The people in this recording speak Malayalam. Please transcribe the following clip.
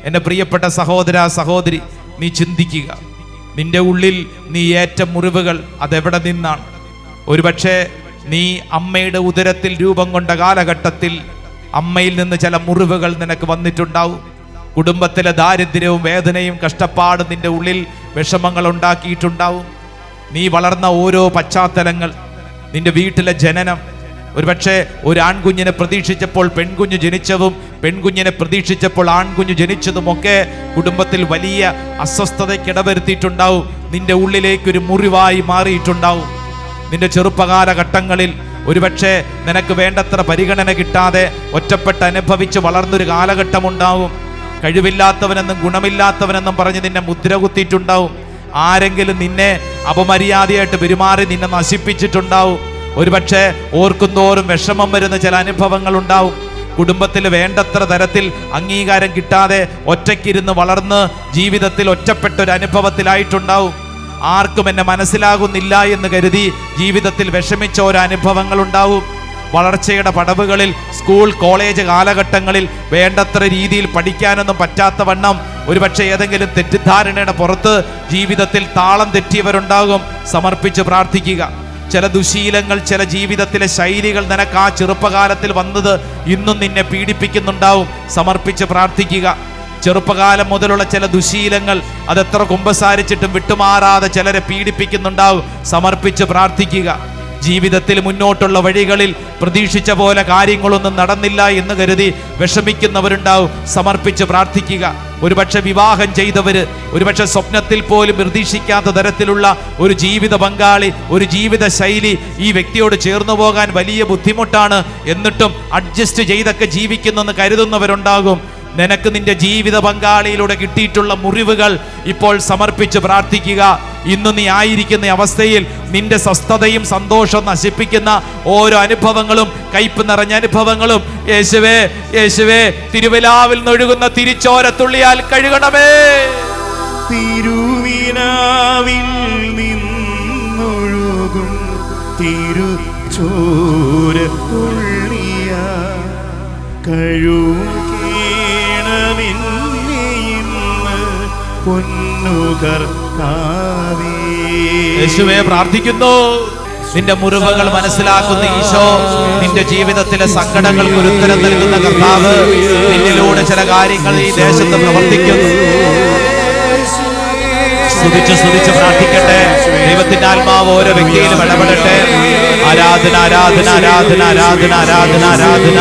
എൻ്റെ പ്രിയപ്പെട്ട സഹോദര സഹോദരി, നീ ചിന്തിക്കുക, നിന്റെ ഉള്ളിൽ നീ ഏറ്റ മുറിവുകൾ അതെവിടെ നിന്നാണ്? ഒരുപക്ഷെ നീ അമ്മയുടെ ഉദരത്തിൽ രൂപം കൊണ്ട കാലഘട്ടത്തിൽ അമ്മയിൽ നിന്ന് ചില മുറിവുകൾ നിനക്ക് വന്നിട്ടുണ്ടാവും. കുടുംബത്തിലെ ദാരിദ്ര്യവും വേദനയും കഷ്ടപ്പാടും നിന്റെ ഉള്ളിൽ വിഷമങ്ങൾ ഉണ്ടാക്കിയിട്ടുണ്ടാവും. നീ വളർന്ന ഓരോ പശ്ചാത്തലങ്ങൾ, നിന്റെ വീട്ടിലെ ജനനം, ഒരുപക്ഷെ ഒരു ആൺകുഞ്ഞിനെ പ്രതീക്ഷിച്ചപ്പോൾ പെൺകുഞ്ഞ് ജനിച്ചതും പെൺകുഞ്ഞിനെ പ്രതീക്ഷിച്ചപ്പോൾ ആൺകുഞ്ഞ് ജനിച്ചതുമൊക്കെ കുടുംബത്തിൽ വലിയ അസ്വസ്ഥതയ്ക്കിടവരുത്തിയിട്ടുണ്ടാവും. നിന്റെ ഉള്ളിലേക്കൊരു മുറിവായി മാറിയിട്ടുണ്ടാവും. നിന്റെ ചെറുപ്പകാലഘട്ടങ്ങളിൽ ഒരുപക്ഷെ നിനക്ക് വേണ്ടത്ര പരിഗണന കിട്ടാതെ ഒറ്റപ്പെട്ട് അനുഭവിച്ച് വളർന്നൊരു കാലഘട്ടമുണ്ടാവും. കഴിവില്ലാത്തവനെന്നും ഗുണമില്ലാത്തവനെന്നും പറഞ്ഞ് നിന്നെ മുദ്ര കുത്തിയിട്ടുണ്ടാവും. ആരെങ്കിലും നിന്നെ അപമര്യാദയായിട്ട് പെരുമാറി നിന്നെ നശിപ്പിച്ചിട്ടുണ്ടാവും. ഒരുപക്ഷെ ഓർക്കുന്തോറും വിഷമം വരുന്ന ചില അനുഭവങ്ങൾ ഉണ്ടാവും. കുടുംബത്തിൽ വേണ്ടത്ര തരത്തിൽ അംഗീകാരം കിട്ടാതെ ഒറ്റയ്ക്കിരുന്ന് വളർന്ന് ജീവിതത്തിൽ ഒറ്റപ്പെട്ടൊരു അനുഭവത്തിലായിട്ടുണ്ടാവും. ആർക്കും എന്നെ മനസ്സിലാകുന്നില്ല എന്ന് കരുതി ജീവിതത്തിൽ വിഷമിച്ച ഓരോ അനുഭവങ്ങൾ ഉണ്ടാവും. വളർച്ചയുടെ പടവുകളിൽ സ്കൂൾ കോളേജ് കാലഘട്ടങ്ങളിൽ വേണ്ടത്ര രീതിയിൽ പഠിക്കാനൊന്നും പറ്റാത്ത വണ്ണം ഒരുപക്ഷെ ഏതെങ്കിലും തെറ്റിദ്ധാരണയുടെ പുറത്ത് ജീവിതത്തിൽ താളം തെറ്റിയവരുണ്ടാകും. സമർപ്പിച്ച് പ്രാർത്ഥിക്കുക. ചില ദുശീലങ്ങൾ, ചില ജീവിതത്തിലെ ശൈലികൾ നിനക്ക് ആ ചെറുപ്പകാലത്തിൽ വന്നത് ഇന്നും നിന്നെ പീഡിപ്പിക്കുന്നുണ്ടാവും. സമർപ്പിച്ച് പ്രാർത്ഥിക്കുക. ചെറുപ്പകാലം മുതലുള്ള ചില ദുശീലങ്ങൾ അതെത്ര കുമ്പസാരിച്ചിട്ടും വിട്ടുമാറാതെ ചിലരെ പീഡിപ്പിക്കുന്നുണ്ടാവും. സമർപ്പിച്ച് പ്രാർത്ഥിക്കുക. ജീവിതത്തിൽ മുന്നോട്ടുള്ള വഴികളിൽ പ്രതീക്ഷിച്ച പോലെ കാര്യങ്ങളൊന്നും നടന്നില്ല എന്ന് കരുതി വിഷമിക്കുന്നവരുണ്ടാവും. സമർപ്പിച്ച് പ്രാർത്ഥിക്കുക. ഒരുപക്ഷെ വിവാഹം ചെയ്തവര്, ഒരുപക്ഷെ സ്വപ്നത്തിൽ പോലും പ്രതീക്ഷിക്കാത്ത തരത്തിലുള്ള ഒരു ജീവിത പങ്കാളി, ഒരു ജീവിത ശൈലി ഈ വ്യക്തിയോട് ചേർന്നു പോകാൻ വലിയ ബുദ്ധിമുട്ടാണ്, എന്നിട്ടും അഡ്ജസ്റ്റ് ചെയ്തൊക്കെ ജീവിക്കുന്നെന്ന് കരുതുന്നവരുണ്ടാകും. നിനക്ക് നിന്റെ ജീവിത പങ്കാളിയിലൂടെ കിട്ടിയിട്ടുള്ള മുറിവുകൾ ഇപ്പോൾ സമർപ്പിച്ച് പ്രാർത്ഥിക്കുക. ഇന്ന് നീ ആയിരിക്കുന്ന അവസ്ഥയിൽ നിന്റെ സ്വസ്ഥതയും സന്തോഷവും നശിപ്പിക്കുന്ന ഓരോ അനുഭവങ്ങളും, കയ്പ് നിറഞ്ഞ അനുഭവങ്ങളും യേശുവേ യേശുവേ തിരുവിലാവിൽ നിന്നൊഴുകുന്ന തിരിച്ചോരത്തുള്ളിയാൽ കഴുകണമേ. തിരുവിലാവിൽ നിന്നൊഴുകും തിരുച്ചോരത്തുള്ളിയാൽ യേശുവേ പ്രാർത്ഥിക്കുന്നു. നിന്റെ മുറിവുകൾ മനസ്സിലാക്കുന്ന ഈശോ, നിന്റെ ജീവിതത്തിലെ സങ്കടങ്ങൾക്ക് ഒരു ഉത്തരം നൽകുന്ന കർത്താവ് നിന്നിലൂടെ ചില കാര്യങ്ങൾ ഈ ദേശത്ത് പ്രവർത്തിക്കുന്നു. സ്തുതിച്ച് പ്രാർത്ഥിക്കട്ടെ. ദൈവത്തിന്റെ ആത്മാവ് ഓരോ വ്യക്തിയിലും ഇടപെടട്ടെ. ആരാധന ആരാധന ആരാധന ആരാധന ആരാധന ആരാധന.